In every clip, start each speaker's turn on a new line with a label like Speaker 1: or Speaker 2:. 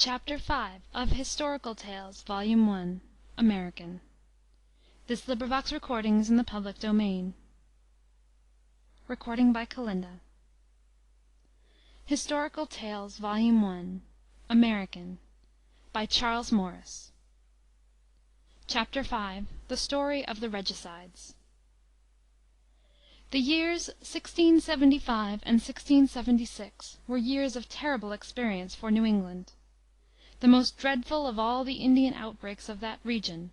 Speaker 1: Chapter 5 of Historical Tales, Volume 1, American. Recording by Kalinda. Historical Tales, Volume 1, American, by Charles Morris. Chapter 5 The Story of the Regicides. The years 1675 and 1676 were years of terrible experience for New England. The most dreadful of all the Indian outbreaks of that region,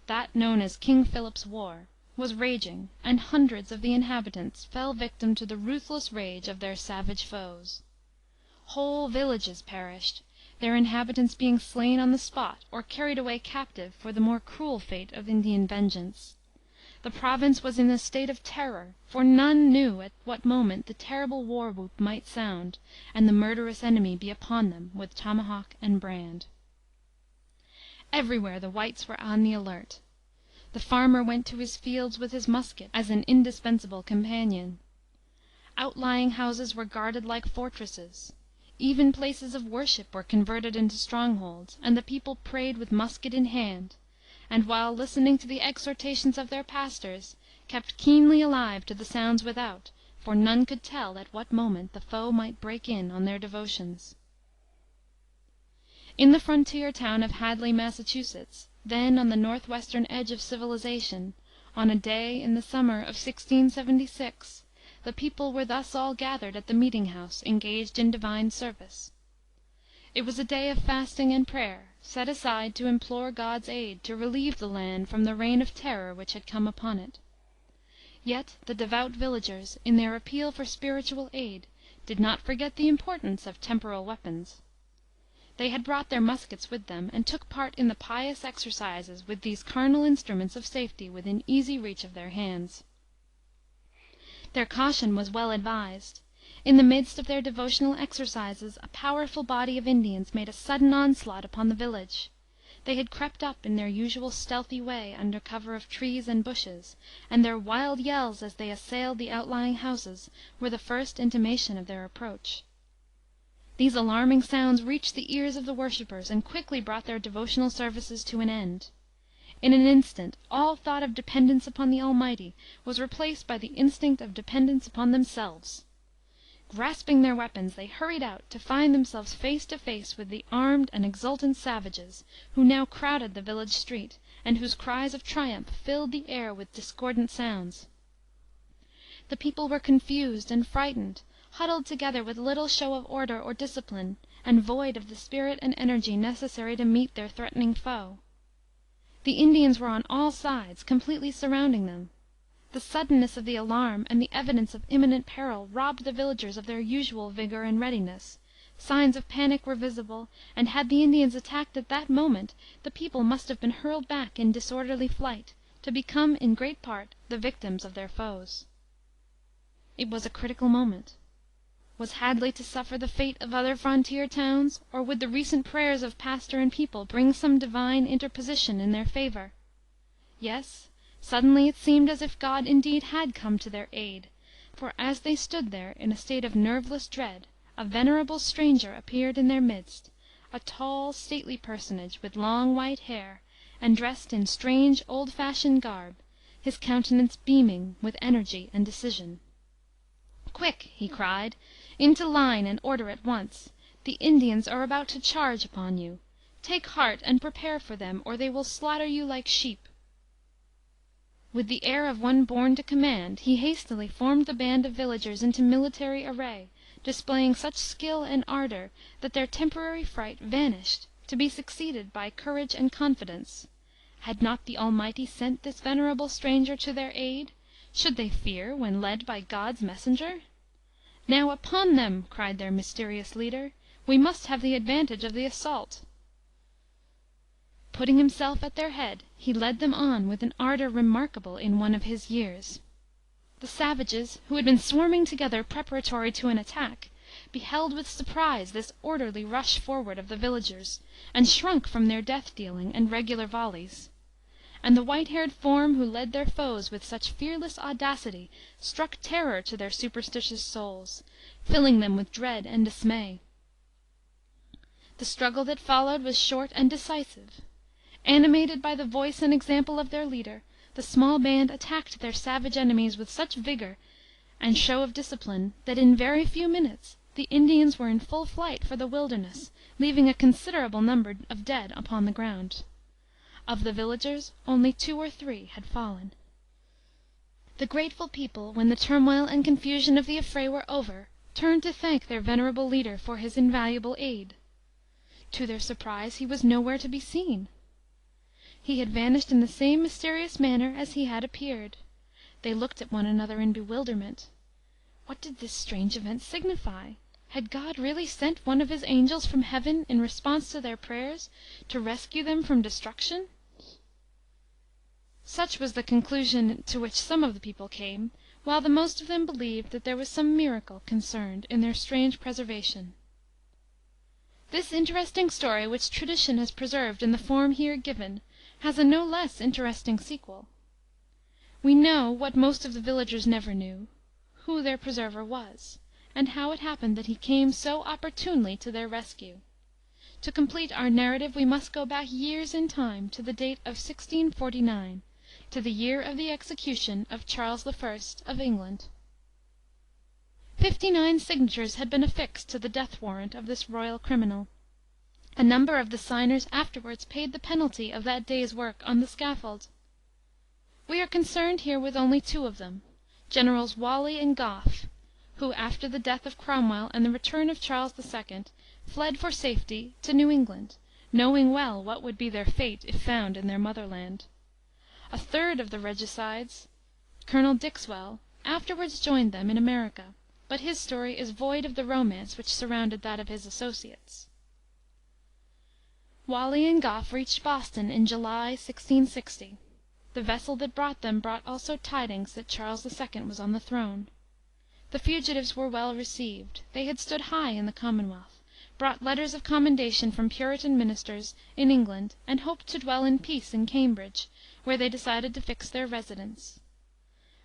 Speaker 1: that known as King Philip's War, was raging, and hundreds of the inhabitants fell victim to the ruthless rage of their savage foes. Whole villages perished, their inhabitants being slain on the spot or carried away captive for the more cruel fate of Indian vengeance. The province was in a state of terror, for none knew at what moment the terrible war whoop might sound, and the murderous enemy be upon them with tomahawk and brand. Everywhere the whites were on the alert. The farmer went to his fields with his musket as an indispensable companion. Outlying houses were guarded like fortresses. Even places of worship were converted into strongholds, and the people prayed with musket in hand, and, while listening to the exhortations of their pastors, kept keenly alive to the sounds without, for none could tell at what moment the foe might break in on their devotions. In the frontier town of Hadley, Massachusetts, then on the northwestern edge of civilization, on a day in the summer of 1676, the people were thus all gathered at the meeting house, engaged in divine service. It was a day of fasting and prayer, set aside to implore God's aid to relieve the land from the reign of terror which had come upon it. Yet the devout villagers, in their appeal for spiritual aid, did not forget the importance of temporal weapons. They had brought their muskets with them, and took part in the pious exercises with these carnal instruments of safety within easy reach of their hands. Their caution was well advised. In the midst of their devotional exercises a powerful body of Indians made a sudden onslaught upon the village. They had crept up in their usual stealthy way under cover of trees and bushes, and their wild yells as they assailed the outlying houses were the first intimation of their approach. These alarming sounds reached the ears of the worshippers, and quickly brought their devotional services to an end. In an instant all thought of dependence upon the Almighty was replaced by the instinct of dependence upon themselves. Grasping their weapons, they hurried out, to find themselves face to face with the armed and exultant savages, who now crowded the village street, and whose cries of triumph filled the air with discordant sounds. The people were confused and frightened, huddled together with little show of order or discipline, and void of the spirit and energy necessary to meet their threatening foe. The Indians were on all sides, completely surrounding them. The suddenness of the alarm, and the evidence of imminent peril, robbed the villagers of their usual vigor and readiness. Signs of panic were visible, and had the Indians attacked at that moment, the people must have been hurled back in disorderly flight, to become in great part the victims of their foes. It was a critical moment. Was Hadley to suffer the fate of other frontier towns, or would the recent prayers of pastor and people bring some divine interposition in their favor? Yes, suddenly it seemed as if God indeed had come to their aid, for as they stood there in a state of nerveless dread, a venerable stranger appeared in their midst, a tall, stately personage, with long white hair, and dressed in strange old-fashioned garb, his countenance beaming with energy and decision. "Quick!" he cried, "into line and order at once! The Indians are about to charge upon you. Take heart and prepare for them, or they will slaughter you like sheep." With the air of one born to command, he hastily formed the band of villagers into military array, displaying such skill and ardor that their temporary fright vanished, to be succeeded by courage and confidence. Had not the Almighty sent this venerable stranger to their aid? Should they fear when led by God's messenger? "Now upon them!" cried their mysterious leader. "We must have the advantage of the assault." Putting himself at their head, he led them on with an ardor remarkable in one of his years. The savages, who had been swarming together preparatory to an attack, beheld with surprise this orderly rush forward of the villagers, and shrunk from their death-dealing and regular volleys. And the white-haired form who led their foes with such fearless audacity struck terror to their superstitious souls, filling them with dread and dismay. The struggle that followed was short and decisive. Animated by the voice and example of their leader, the small band attacked their savage enemies with such vigor and show of discipline, that in very few minutes the Indians were in full flight for the wilderness, leaving a considerable number of dead upon the ground. Of the villagers, only 2 or 3 had fallen. The grateful people, when the turmoil and confusion of the affray were over, turned to thank their venerable leader for his invaluable aid. To their surprise he was nowhere to be seen. He had vanished in the same mysterious manner as he had appeared. They looked at one another in bewilderment. What did this strange event signify? Had God really sent one of his angels from heaven, in response to their prayers, to rescue them from destruction? Such was the conclusion to which some of the people came, while the most of them believed that there was some miracle concerned in their strange preservation. This interesting story, which tradition has preserved in the form here given, has a no less interesting sequel. We know, what most of the villagers never knew, who their preserver was, and how it happened that he came so opportunely to their rescue. To complete our narrative we must go back years in time to the date of 1649, to the year of the execution of Charles I. of England. 59 signatures had been affixed to the death warrant of this royal criminal. A number of the signers afterwards paid the penalty of that day's work on the scaffold. We are concerned here with only 2 of them, Generals Whalley and Gough, who, after the death of Cromwell and the return of Charles II., fled for safety to New England, knowing well what would be their fate if found in their motherland. A third of the Regicides, Colonel Dixwell, afterwards joined them in America, but his story is void of the romance which surrounded that of his associates. Whalley and Gough reached Boston in July, 1660. The vessel that brought them brought also tidings that Charles II. Was on the throne. The fugitives were well received. They had stood high in the Commonwealth, brought letters of commendation from Puritan ministers in England, and hoped to dwell in peace in Cambridge, where they decided to fix their residence.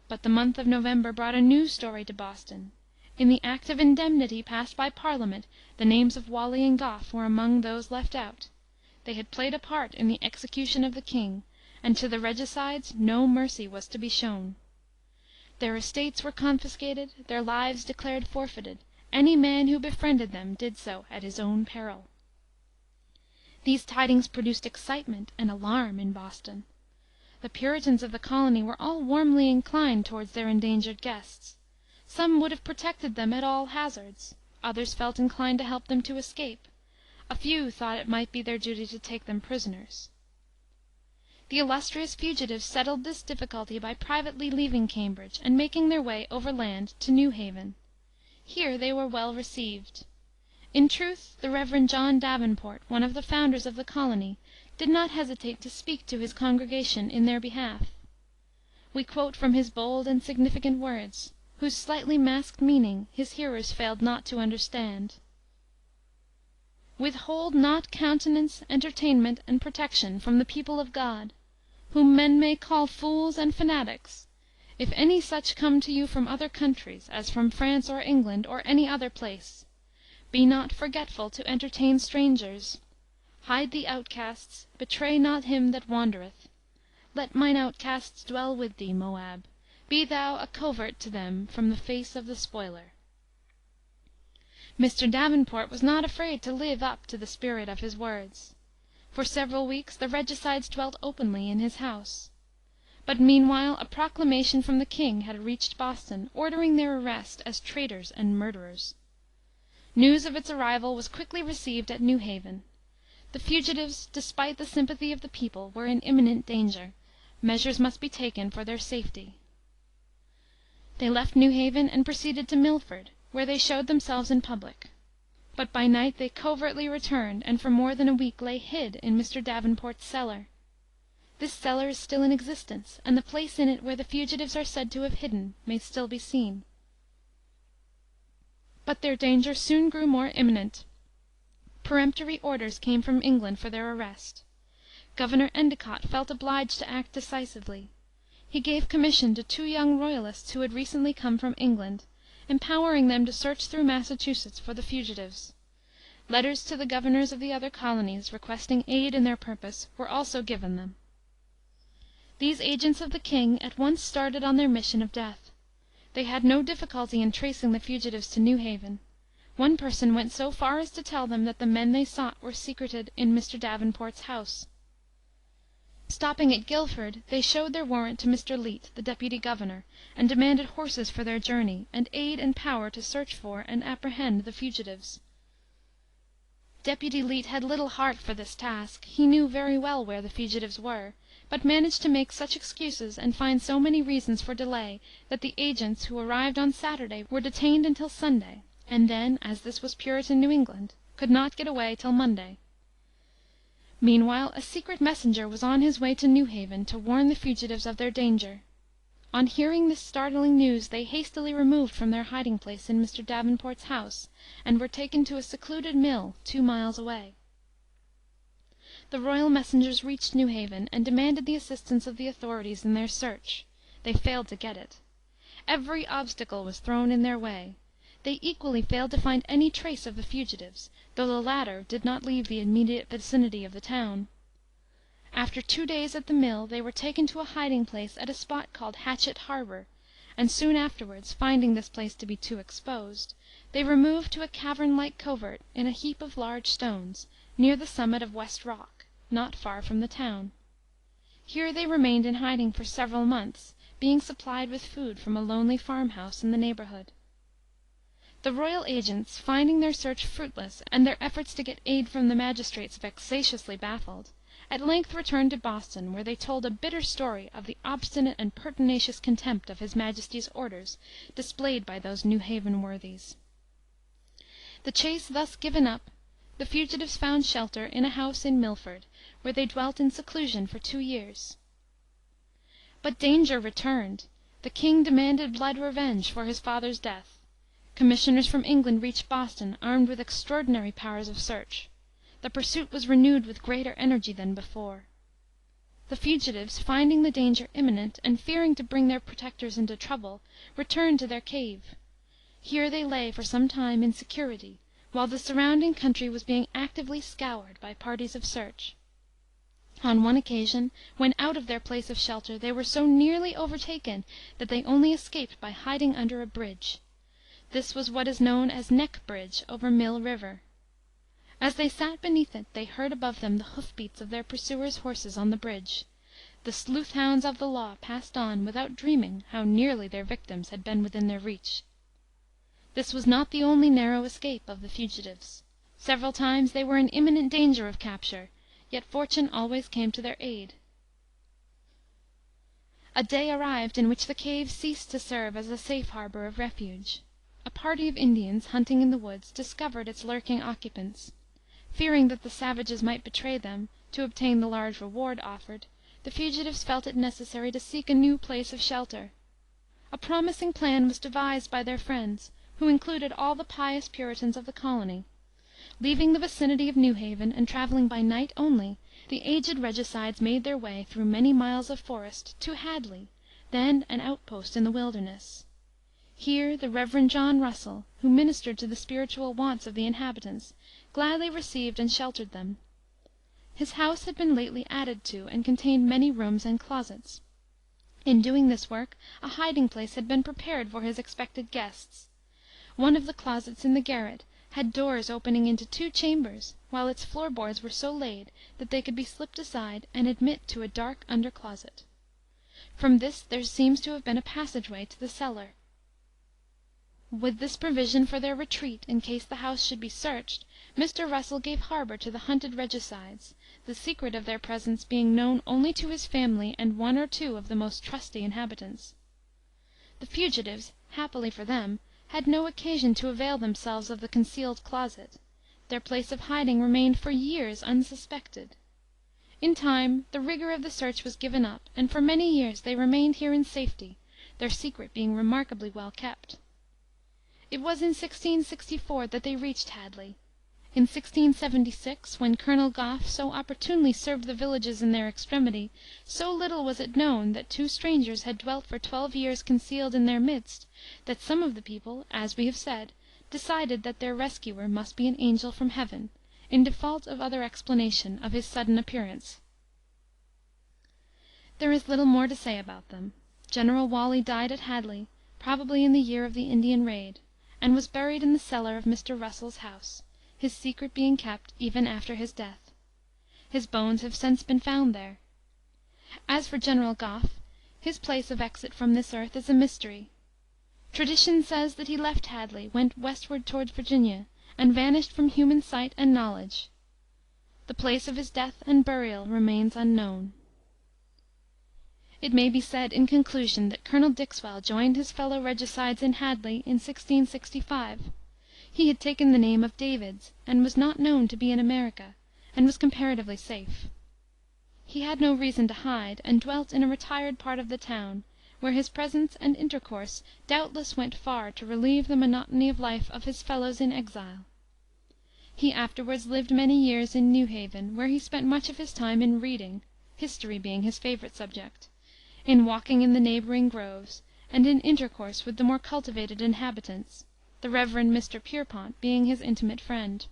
Speaker 1: But the month of November brought a new story to Boston. In the Act of Indemnity passed by Parliament the names of Whalley and Gough were among those left out. They had played a part in the execution of the king, and to the regicides no mercy was to be shown. Their estates were confiscated, their lives declared forfeited; any man who befriended them did so at his own peril. These tidings produced excitement and alarm in Boston. The Puritans of the colony were all warmly inclined towards their endangered guests. Some would have protected them at all hazards; others felt inclined to help them to escape; a few thought it might be their duty to take them prisoners. The illustrious fugitives settled this difficulty by privately leaving Cambridge, and making their way overland to New Haven. Here they were well received. In truth, the Rev. John Davenport, one of the founders of the colony, did not hesitate to speak to his congregation in their behalf. We quote from his bold and significant words, whose slightly masked meaning his hearers failed not to understand: "Withhold not countenance, entertainment, and protection from the people of God, whom men may call fools and fanatics, if any such come to you from other countries, as from France or England, or any other place. Be not forgetful to entertain strangers. Hide the outcasts, betray not him that wandereth. Let mine outcasts dwell with thee, Moab. Be thou a covert to them from the face of the spoiler." Mr. Davenport was not afraid to live up to the spirit of his words. For several weeks the regicides dwelt openly in his house. But meanwhile a proclamation from the king had reached Boston, ordering their arrest as traitors and murderers. News of its arrival was quickly received at New Haven. The fugitives, despite the sympathy of the people, were in imminent danger; measures must be taken for their safety. They left New Haven and proceeded to Milford, where they showed themselves in public. But by night they covertly returned, and for more than a week lay hid in Mr. Davenport's cellar. This cellar is still in existence, and the place in it where the fugitives are said to have hidden may still be seen. But their danger soon grew more imminent. Peremptory orders came from England for their arrest. Governor Endicott felt obliged to act decisively. He gave commission to 2 young royalists who had recently come from England, empowering them to search through Massachusetts for the fugitives. Letters to the governors of the other colonies, requesting aid in their purpose, were also given them. These agents of the king at once started on their mission of death. They had no difficulty in tracing the fugitives to New Haven. One person went so far as to tell them that the men they sought were secreted in Mr. Davenport's house. Stopping at Guilford, they showed their warrant to Mr. Leet, the deputy governor, and demanded horses for their journey, and aid and power to search for and apprehend the fugitives. Deputy Leet had little heart for this task. He knew very well where the fugitives were, but managed to make such excuses and find so many reasons for delay that the agents, who arrived on Saturday, were detained until Sunday, and then, as this was Puritan New England, could not get away till Monday. Meanwhile a secret messenger was on his way to New Haven to warn the fugitives of their danger. On hearing this startling news they hastily removed from their hiding place in Mr. Davenport's house, and were taken to a secluded mill 2 miles away. The royal messengers reached New Haven, and demanded the assistance of the authorities in their search. They failed to get it. Every obstacle was thrown in their way. They equally failed to find any trace of the fugitives, though the latter did not leave the immediate vicinity of the town. After 2 days at the mill, they were taken to a hiding place at a spot called Hatchet Harbor, and soon afterwards, finding this place to be too exposed, they removed to a cavern-like covert in a heap of large stones, near the summit of West Rock, not far from the town. Here they remained in hiding for several months, being supplied with food from a lonely farmhouse in the neighborhood. The royal agents, finding their search fruitless and their efforts to get aid from the magistrates vexatiously baffled, at length returned to Boston, where they told a bitter story of the obstinate and pertinacious contempt of his Majesty's orders displayed by those New Haven worthies. The chase thus given up, the fugitives found shelter in a house in Milford, where they dwelt in seclusion for 2 years. But danger returned. The king demanded blood revenge for his father's death. Commissioners from England reached Boston, armed with extraordinary powers of search. The pursuit was renewed with greater energy than before. The fugitives, finding the danger imminent, and fearing to bring their protectors into trouble, returned to their cave. Here they lay for some time in security, while the surrounding country was being actively scoured by parties of search. On one occasion, when out of their place of shelter, they were so nearly overtaken that they only escaped by hiding under a bridge. This was what is known as Neck Bridge, over Mill River. As they sat beneath it, they heard above them the hoof-beats of their pursuers' horses on the bridge. The sleuth-hounds of the law passed on without dreaming how nearly their victims had been within their reach. This was not the only narrow escape of the fugitives. Several times they were in imminent danger of capture, yet fortune always came to their aid. A day arrived in which the cave ceased to serve as a safe harbor of refuge. A party of Indians, hunting in the woods, discovered its lurking occupants. Fearing that the savages might betray them, to obtain the large reward offered, the fugitives felt it necessary to seek a new place of shelter. A promising plan was devised by their friends, who included all the pious Puritans of the colony. Leaving the vicinity of New Haven, and traveling by night only, the aged Regicides made their way through many miles of forest to Hadley, then an outpost in the wilderness. Here the Reverend John Russell, who ministered to the spiritual wants of the inhabitants, gladly received and sheltered them. His house had been lately added to, and contained many rooms and closets. In doing this work, a hiding place had been prepared for his expected guests. One of the closets in the garret had doors opening into 2 chambers, while its floor-boards were so laid that they could be slipped aside and admit to a dark under closet. From this there seems to have been a passage-way to the cellar. With this provision for their retreat in case the house should be searched, Mr. Russell gave harbor to the hunted Regicides, the secret of their presence being known only to his family and 1 or 2 of the most trusty inhabitants. The fugitives, happily for them, had no occasion to avail themselves of the concealed closet. Their place of hiding remained for years unsuspected. In time the rigor of the search was given up, and for many years they remained here in safety, their secret being remarkably well kept. It was in 1664 that they reached Hadley. In 1676, when Colonel Gough so opportunely served the villages in their extremity, so little was it known that 2 strangers had dwelt for 12 years concealed in their midst, that some of the people, as we have said, decided that their rescuer must be an angel from heaven, in default of other explanation of his sudden appearance. There is little more to say about them. General Wally died at Hadley, probably in the year of the Indian raid, and was buried in the cellar of Mr. Russell's house, his secret being kept even after his death. His bones have since been found there. As for General Gough, his place of exit from this earth is a mystery. Tradition says that he left Hadley, went westward toward Virginia, and vanished from human sight and knowledge. The place of his death and burial remains unknown. It may be said, in conclusion, that Colonel Dixwell joined his fellow regicides in Hadley in 1665. He had taken the name of Davids, and was not known to be in America, and was comparatively safe. He had no reason to hide, and dwelt in a retired part of the town, where his presence and intercourse doubtless went far to relieve the monotony of life of his fellows in exile. He afterwards lived many years in New Haven, where he spent much of his time in reading, history being his favorite subject, in walking in the neighboring groves, and in intercourse with the more cultivated inhabitants, the Reverend Mr. Pierpont being his intimate friend.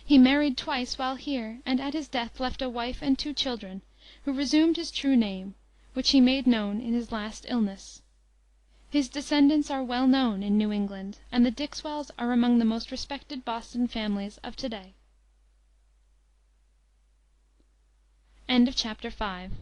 Speaker 1: He married twice while here, and at his death left a wife and 2 children, who resumed his true name, which he made known in his last illness. His descendants are well known in New England, and the Dixwells are among the most respected Boston families of to day. Chapter 6.